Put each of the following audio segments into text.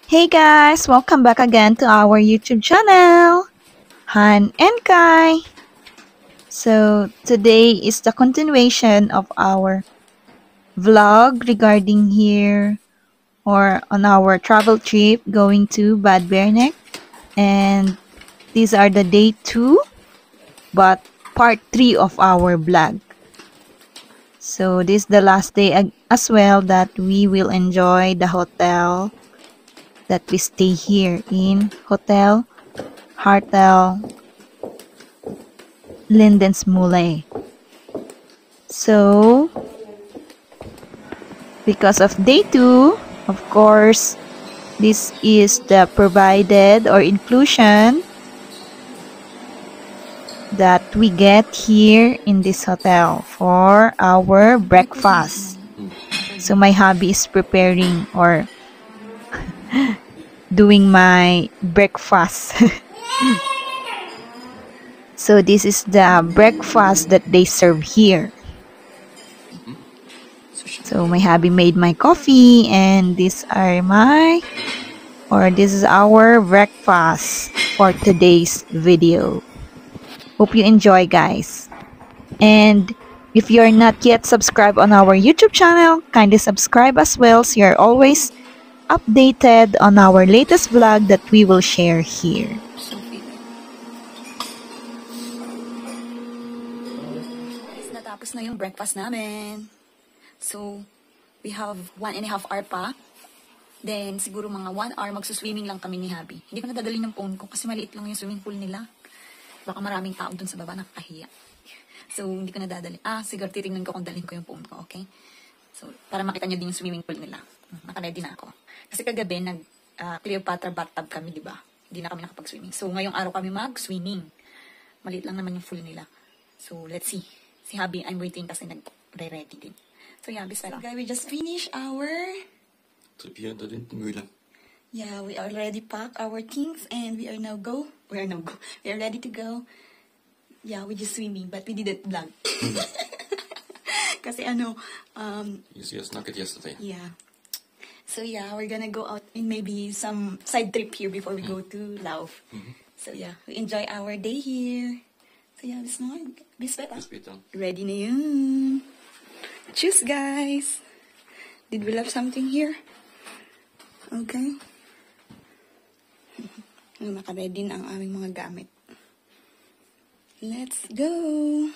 Hey guys, welcome back again to our YouTube channel, Han and Kai. So today is the continuation of our vlog regarding here or on our travel trip going to Bad Bear Neck, and these are the day 2 but part 3 of our vlog. So this is the last day as well that we will enjoy the hotel that we stay here in Hotel Hartel Linden's Mule. So because of day 2, of course, this is the provided or inclusion that we get here in this hotel for our breakfast. So my hubby is preparing or doing my breakfast. So this is the breakfast that they serve here. So my hubby made my coffee, and this is our breakfast for today's video. Hope you enjoy, guys. And if you're not yet subscribed on our YouTube channel, kindly subscribe as well so you're always updated on our latest vlog that we will share here. Natapos na yung breakfast namin. So, we have 1.5 hour pa. Then, siguro mga 1 hour magsuswimming lang kami ni Habi. Hindi ko nadadali ng phone ko kasi maliit lang yung swimming pool nila. Baka maraming tao dun sa baba, nakakahiya. So, hindi ko nadadali. Siguro titingnan ko kung dalhin ko yung phone ko, okay? So, para makita nyo din yung swimming pool nila. Naka-ready na ako. Kasi kagabi, Cleopatra bathtub kami, di ba? Hindi na kami nakapag-swimming. So, ngayong araw kami mag-swimming. Maliit lang naman yung pool nila. So, let's see. Si Habi, I'm waiting kasi nag-ready din. So, yeah, guys, we just finished our... Yeah, we already packed our things and we are ready to go. Yeah, we just swimming, but we didn't vlog. Kasi You see us naked yesterday. Yeah. So yeah, we're gonna go out in maybe some side trip here before we go to Laos. So yeah, we enjoy our day here. So yeah, this morning, ready na yun. Choose, guys. Did we left something here? Okay. Naka-ready na ang aming mga gamit. Let's go.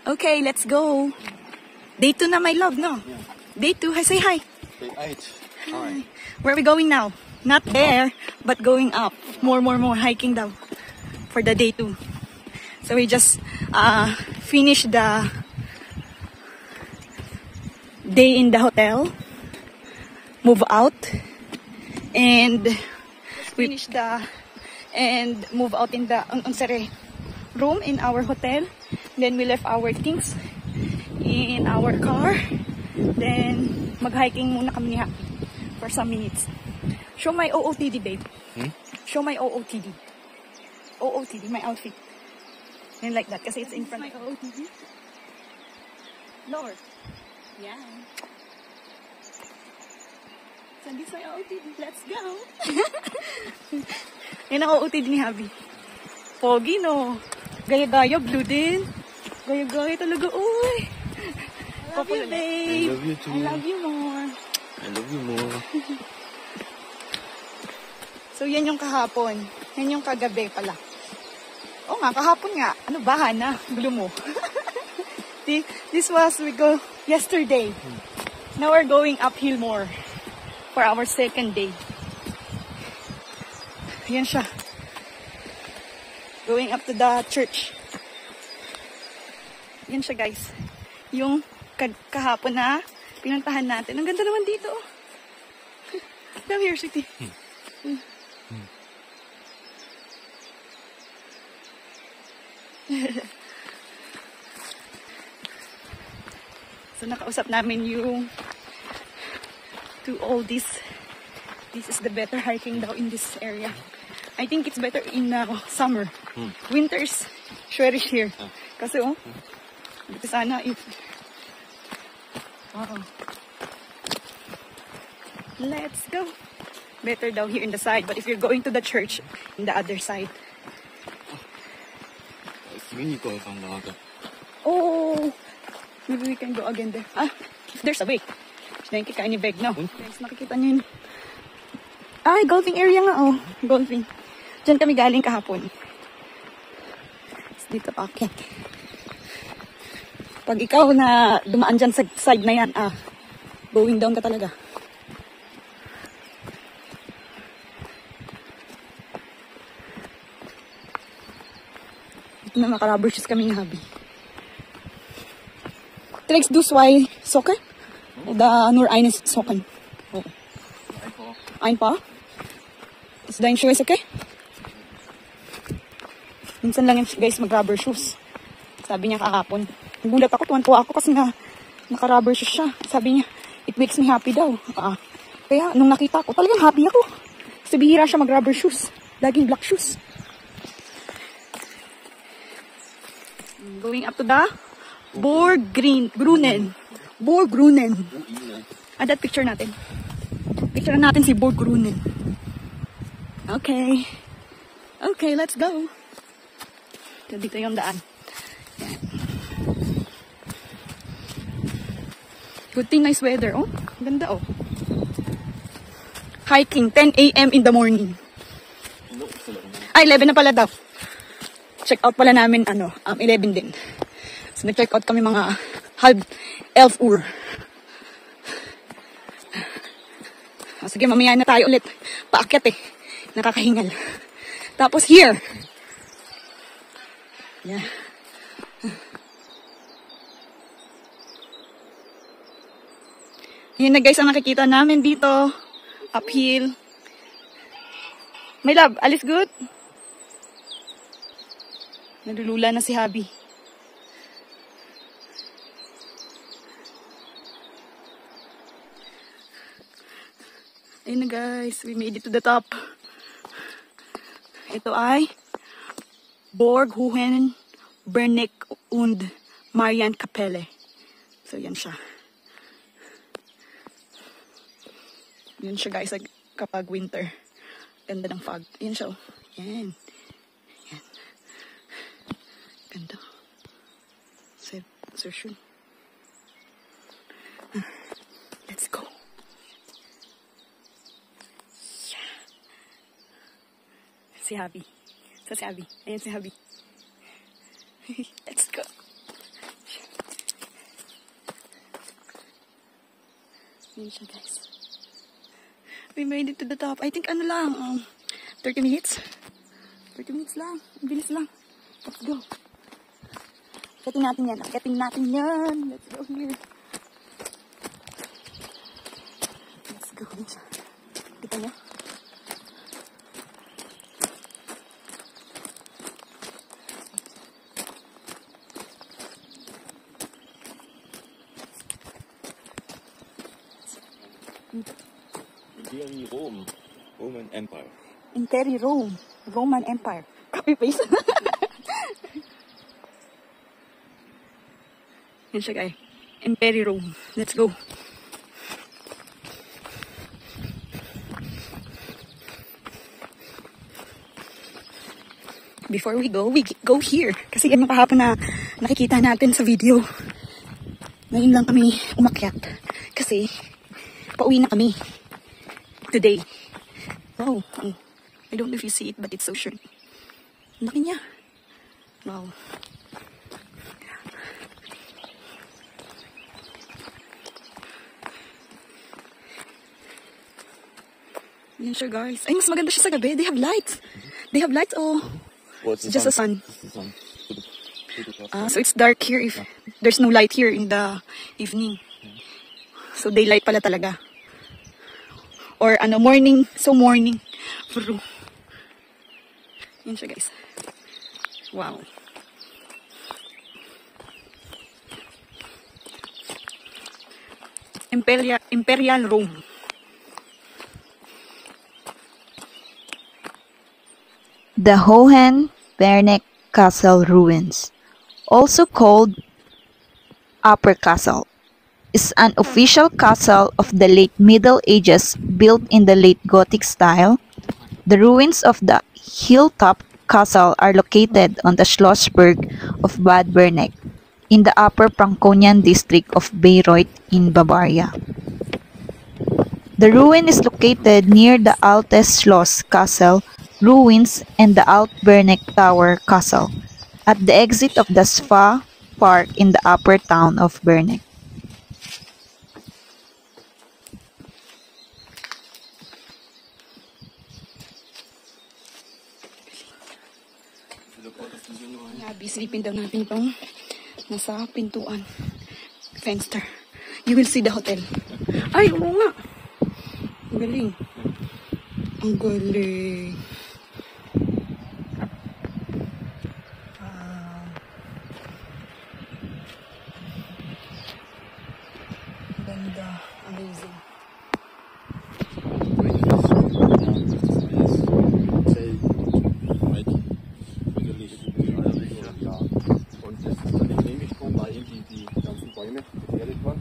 Okay, let's go. Day 2 na, my love, no? Yeah. Day 2, say hi. Day 8. Hi. Where are we going now? Not there, but going up. More, hiking down for the day 2. So we just finished the day in the hotel. Move out. And we finished and move out in the room in our hotel. Then we left our things in our car. Then mag-hiking muna kami ni Happy for some minutes. Show my OOTD, babe. Show my OOTD. OOTD, my outfit. And like that, kasi it's in front of my OOTD. Lower. Yeah. So this is my OOTD. Let's go. Yan ang OOTD ni Habi. Pogi, no? Gaya-gaya, blue din. Gaya-gaya talaga. Uy! I love you, babe. I love you too. I love you more. I love you more. So, yan yung kahapon. Yan yung kagabi pala. Oo nga, kahapon nga. Ano ba, Hana? Gulo mo. This was, we go yesterday. Now we're going uphill more for our second day. Yan siya. Going up to the church. Yan siya, guys. Yung kahapon na pinuntahan natin. Ang ganda naman dito. Come here, City. So, nakausap namin yung to all this. This is the better hiking daw in this area. I think it's better in summer. Winters, shwerish here. Kasi dito sana if Let's go. Better down here in the side, but if you're going to the church, in the other side. Oh, maybe we can go again there. If there's a way. Then kika ni bag, no? Guys, makikita nyo yun. Ay, golfing area nga, oh. Golfing. Diyan kami galing kahapon. Dito pa, okay. Pag ikaw na dumaan dyan sa side na yan, going down ka talaga. Ito na, maka-rubber shoes kami ni Habi. Trägst du zwei Socken? Oder nur eines Socken? Oh. Ein Paar? Ist dein Schuh okay? Minsan lang yung guys mag-rubber shoes. Sabi niya kahapon. Nagulat ako, tuwan-tuwa ako kasi nga naka-rubber shoes siya. Sabi niya, it makes me happy daw. Kaya nung nakita ko, talagang happy ako. Kasi bihira siya mag-rubber shoes. Laging black shoes. Going up to the Borggrunen. That picture natin. Picture natin si Borggrunen. Okay. Okay, let's go. So, dito yung daan. Yan. Good thing, nice weather. Oh, ganda oh. Hiking, 10 a.m. in the morning. Ay, 11 na pala daw. Check out pala namin, 11 din. So, nag-check out kami mga halb 11 uur. Sige, mamaya na tayo ulit. Paakyat eh. Nakakahingal. Tapos here. Yeah. Yan na guys ang nakikita namin dito. Uphill. My love, alis good? Nalulula na si Habi. Ayun na guys, we made it to the top. Ito ay Borghohen, Berneck und Mariankapelle. So yan siya. Yan siya guys kapag winter. Ganda ng fog. Yan siya oh. Yan. Yan. Ganda. So schön. Let's go. Si Habi. So si Habi. Ayan si Habi. Let's go. Ayan siya guys. We made it to the top. I think 30 minutes. 30 minutes lang. Bilis lang. Let's go. Akitin natin yan. Akitin natin yan. Let's go here. Let's go. Kita niyo? Imperial Rome. Roman Empire. Imperial Rome. Roman Empire. Copy paste. Yan siya guys. Imperial Rome. Let's go. Before we go here. Kasi yan yung kahapon na nakikita natin sa video. Ngayon lang kami umakyat. Kasi pauwi na kami. Today. Wow. I don't know if you see it, but it's so short. Laki niya. Wow. Yan siya guys. Ay, mas maganda siya sa gabi. They have lights. They have lights. Oh. Well, it's Just the sun. It's the sun. So it's dark here if there's no light here in the evening. So daylight pala talaga. Or morning. So morning. Yan siya guys. Wow. Imperial Rome. The Hohen-Berneck Castle ruins, also called Upper Castle, is an official castle of the late Middle Ages built in the late Gothic style. The ruins of the hilltop castle are located on the Schlossberg of Bad Berneck in the Upper Franconian district of Bayreuth in Bavaria. The ruin is located near the Altes Schloss Castle ruins and the Alt Berneck Tower Castle at the exit of the Spa Park in the upper town of Berneck. Habi, silipin daw natin itong nasa pintuan. Fenster. You will see the hotel. Ay, oo nga. Ang galing. Ang galing. Ganda. Amazing. Und das ist dann genehmigt worden, weil die ganzen Bäume gefährdet waren.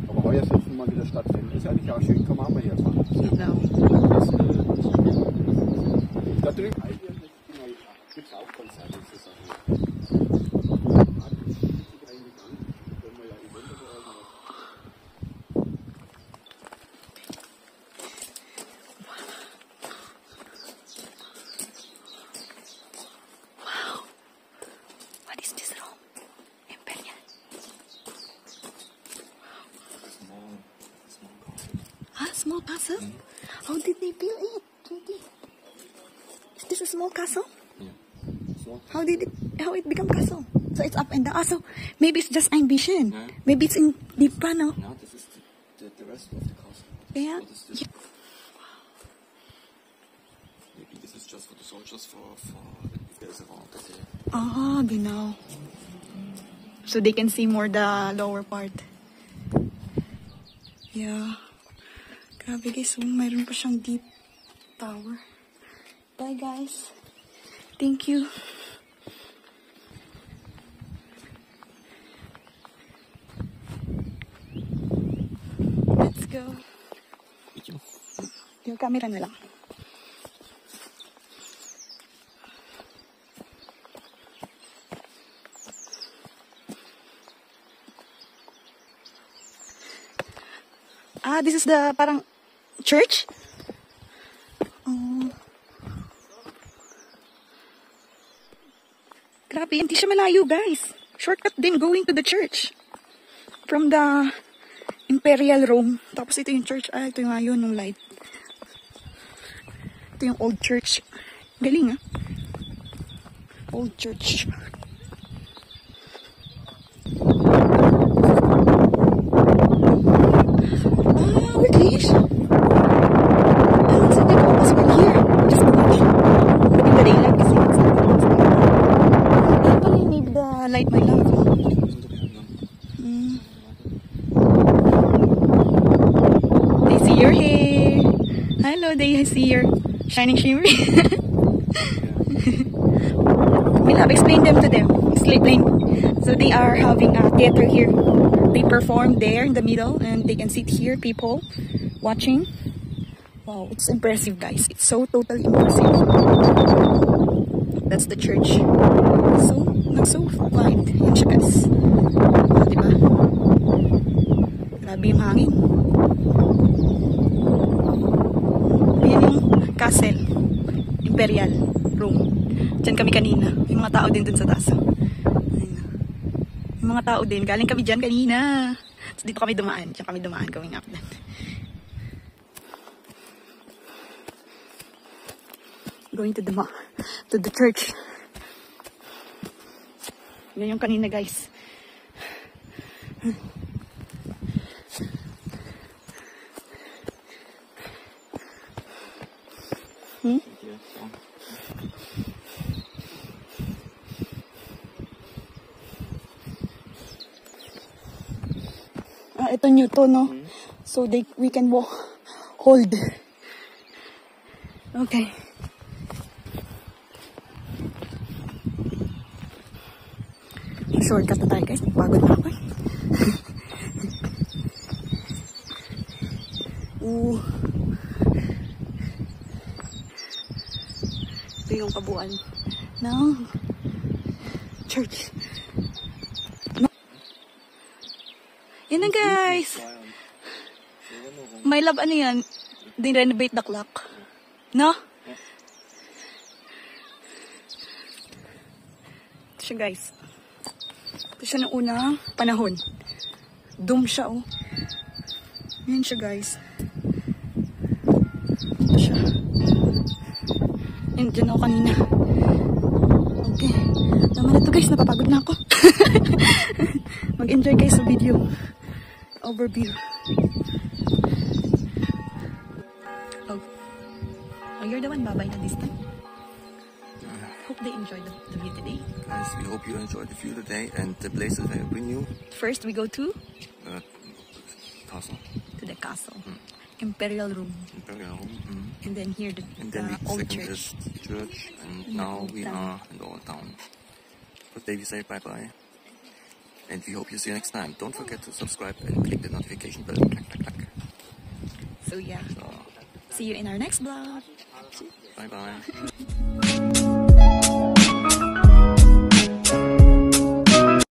Aber heuer soll es mal wieder stattfinden. Ist eigentlich auch schön, kann man auch mal herfahren. Genau. Da drüben gibt es auch Konzerte. What is this room? Imperial. Small castle? How did they build it? Is this a small castle? Yeah. So, How it become castle? So it's up and down. So maybe it's just ambition. Yeah. Maybe it's in deep no? now this is the rest of the castle. Yeah. What is this? Maybe this is just for the soldiers for if there's a round there. Ah, genau. So they can see more the lower part. Yeah. Grabe guys, mayroon pa siyang deep tower. Bye guys. Thank you. Let's go. Video. Yung camera na lang. Ah, this is the parang church? Oh. Grabe, hindi siya malayo guys. Shortcut din going to the church. From the Imperial Rome. Tapos ito yung church. Ah, ito yung ayon ng light. Ito yung old church. Galing ah. Old church. Ah, we're English. So they focus we're here. Just to watch. But in the daylight kasi it's not possible. Kaya pala you need the light, my love. They see your hair. Hello, they see your shining shimmery. Milab, explain them to them. Explain. So they are having a theater here. They perform there in the middle and they can sit here, people watching. Wow, it's impressive guys. It's so totally impressive. That's the church. So, not so wide. Yan siya guys. Diba? Grabe yung hangin. Ayan yung castle. Imperial Rome. Diyan kami kanina. Yung mga tao din dun sa taas. Yung mga tao din. Galing kami dyan kanina. So, dito kami dumaan. Diyan kami dumaan going up then. Going to the church. Yan yung kanina guys. Ito new to, no? So we can hold. Okay. Shortcut na tayo guys. Pagod na ako eh. Ito yung kabuuan ng church. Yan na guys. My love, ano yan? Din-renovate the clock. No? Ito siya guys. Ito siya ng unang panahon. Dome siya oh. Yan siya guys. Ito siya. Yan, dyan ako kanina. Okay. Tama na to guys, napapagod na ako. Mag-enjoy guys sa video. Overview. Oh, you're the one babay na this time. Hope they enjoyed the view today. Guys, we hope you enjoyed the view today and the places I bring you. First, we go to Castle. the castle. Imperial room. Imperial Room. And then here, the And then the old second church. is church. And In the now old we town. are in the old town. But they say bye-bye. And we hope you see you next time. Don't forget to subscribe and click the notification bell. Clack, clack, clack. So yeah, So, see you in our next vlog. bye-bye.